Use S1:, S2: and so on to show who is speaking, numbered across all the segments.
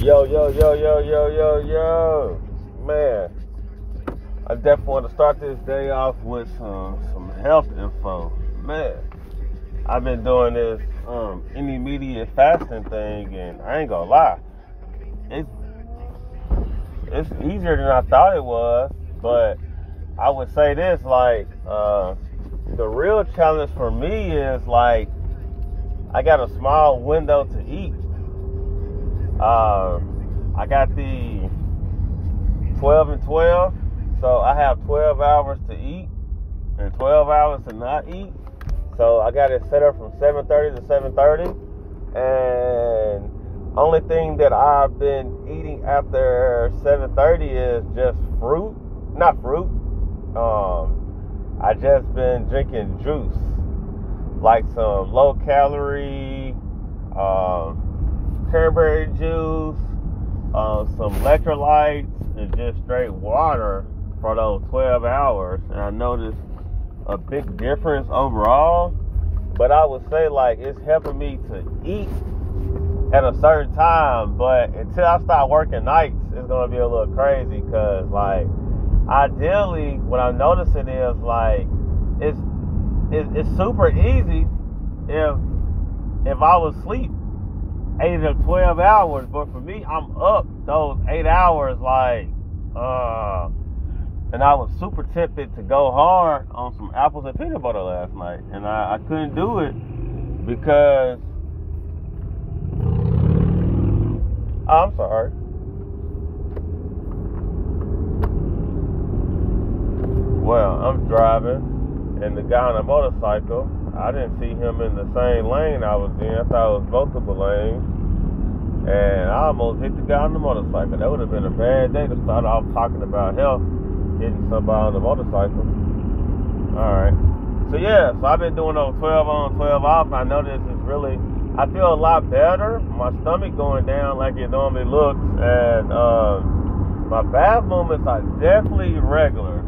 S1: Yo. Man, I definitely want to start this day off with some health info. Man, I've been doing this intermediate fasting thing, and I ain't gonna lie, it's easier than I thought it was. But I would say this, like, the real challenge for me is, like, I got a small window to eat. I got the 12 and 12, so I have 12 hours to eat and 12 hours to not eat. So I got it set up from 7:30 to 7:30, and only thing that I've been eating after 7:30 is just fruit. Not fruit. I just been drinking juice, like some low calorie cranberry juice, some electrolytes, and just straight water for those 12 hours. And I noticed a big difference overall. But I would say, like, it's helping me to eat at a certain time. But until I start working nights, it's going to be a little crazy. Because, like, ideally, what I'm noticing is, like, it's super easy if I was asleep 8 or 12 hours, but for me, I'm up those 8 hours, like, and I was super tempted to go hard on some apples and peanut butter last night, and I couldn't do it because, I'm sorry. Well, I'm driving, and the guy on a motorcycle, I didn't see him in the same lane I was in. I thought it was multiple lanes. And I almost hit the guy on the motorcycle. That would have been a bad day to start off talking about health, hitting somebody on the motorcycle. Alright. So I've been doing those 12 on, 12 off. I noticed it's really, I feel a lot better. My stomach going down like it normally looks. And my bath movements are definitely regular.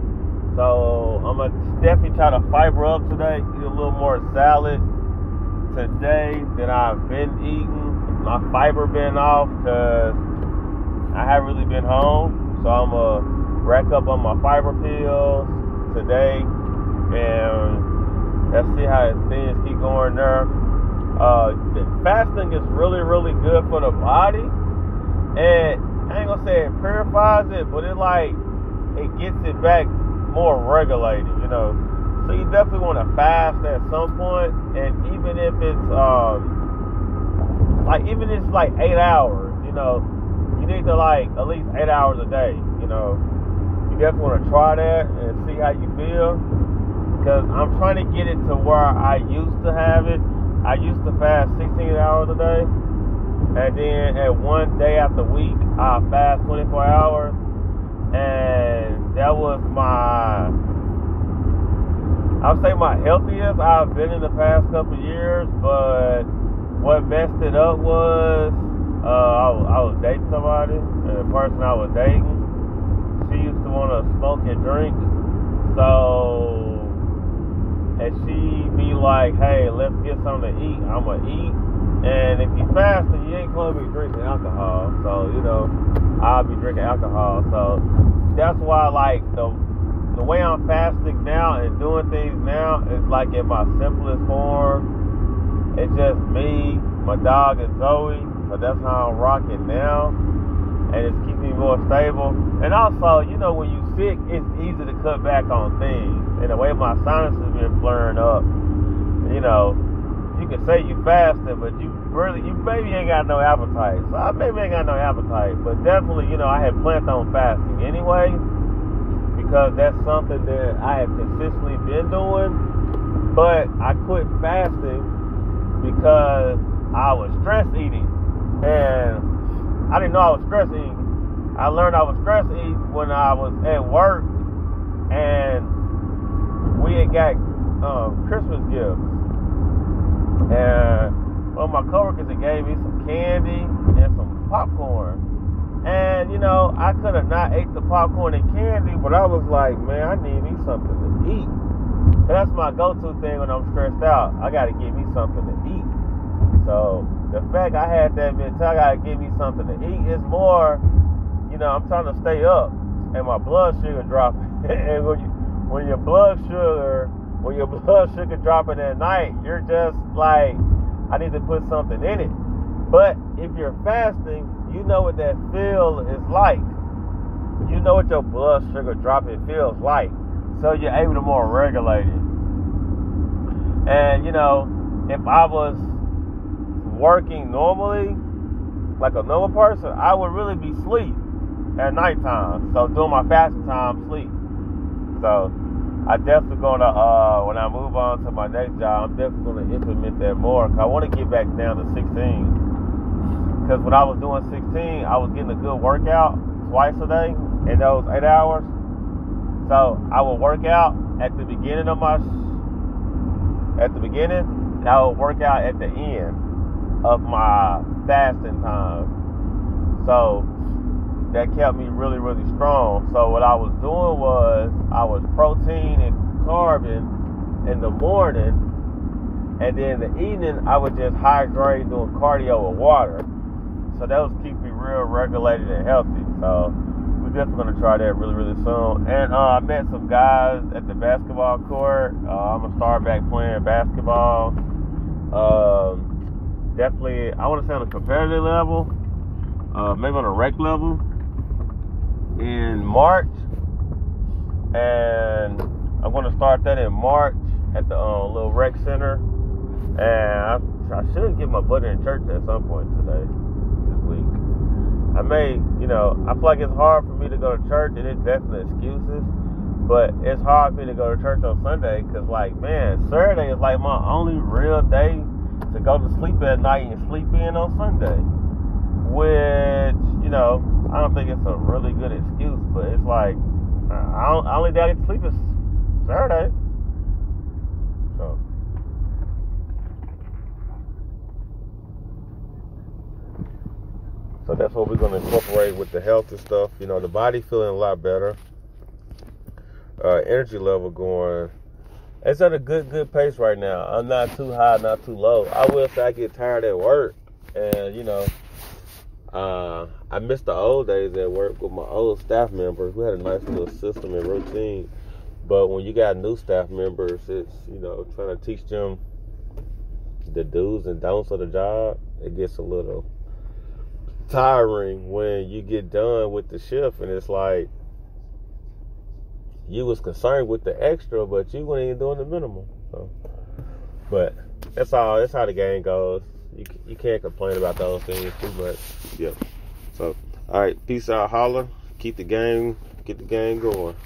S1: So I'm going to definitely try to fiber up today, eat a little more salad today than I've been eating. My fiber been off because I haven't really been home. So I'm going to rack up on my fiber pills today, and let's see how things keep going there. Fasting is really, really good for the body. And I ain't going to say it purifies it, but it gets it back more regulated, you know. So you definitely want to fast at some point, and even if it's like 8 hours, you know, you need to like at least 8 hours a day, you know. You definitely want to try that and see how you feel, because I'm trying to get it to where I used to have it. I used to fast 16 hours a day, and then at one day out the week I fast 24 hours. And that was I would say my healthiest I've been in the past couple of years. But what messed it up was I was dating somebody, and the person I was dating, she used to want to smoke and drink. So, and she be like, hey, let's get something to eat. I'm going to eat. And if you fasting, you ain't going to be drinking alcohol. So, you know, I'll be drinking alcohol. So that's why, like, the way I'm fasting now and doing things now is like in my simplest form. It's just me, my dog, and Zoe. So that's how I'm rocking now, and it's keeping me more stable. And also, you know, when you sick, it's easy to cut back on things. And the way my sinuses been flaring up, you know, you can say you fasting, but you maybe ain't got no appetite. So I maybe ain't got no appetite, but definitely, you know, I had planned on fasting anyway, because that's something that I have consistently been doing. But I quit fasting because I was stress eating, and I didn't know I was stress eating. I learned I was stress eating when I was at work, and we had got Christmas gifts. And one of my coworkers had gave me some candy and some popcorn. And, you know, I could have not ate the popcorn and candy, but I was like, man, I need me something to eat. And that's my go-to thing when I'm stressed out. I got to give me something to eat. So the fact I had that mentality, I gotta give me something to eat, is more, I'm trying to stay up and my blood sugar dropping. And when your blood sugar dropping at night, you're just like, I need to put something in it. But if you're fasting, you know what that feel is like. You know what your blood sugar dropping feels like. So you're able to more regulate it. And, if I was working normally, like a normal person, I would really be asleep at nighttime. So during my fasting time, sleep. So I definitely gonna, when I move on to my next job, I'm definitely gonna implement that more. Cause I want to get back down to 16. Because when I was doing 16, I was getting a good workout twice a day in those 8 hours. So I would work out at the beginning and I would work out at the end of my fasting time. So that kept me really, really strong. So what I was doing was I was protein and carbon in the morning, and then in the evening I would just hydrate doing cardio with water. So that was keep me real regulated and healthy. So we're definitely gonna try that really, really soon. And I met some guys at the basketball court. I'm gonna start back playing basketball. Definitely, I want to say on a competitive level, maybe on a rec level in March. And I'm gonna start that in March at the little rec center. And I should get my butt in church at some point today, this week. I may, I feel like it's hard for me to go to church, and it's definitely excuses, but it's hard for me to go to church on Sunday, because, Saturday is like my only real day to go to sleep at night and sleep in on Sunday, which, I don't think it's a really good excuse, but it's like, I only day I get to sleep is Saturday, So that's what we're going to incorporate with the healthy stuff. The body feeling a lot better. Energy level going. It's at a good pace right now. I'm not too high, not too low. I will say I get tired at work. And, I miss the old days at work with my old staff members. We had a nice little system and routine. But when you got new staff members, it's, trying to teach them the do's and don'ts of the job. It gets a little tiring when you get done with the shift and it's like you was concerned with the extra, but you weren't even doing the minimum. So, but that's how the game goes. You can't complain about those things too much. Yep. So, all right, peace out, holla. Get the game going.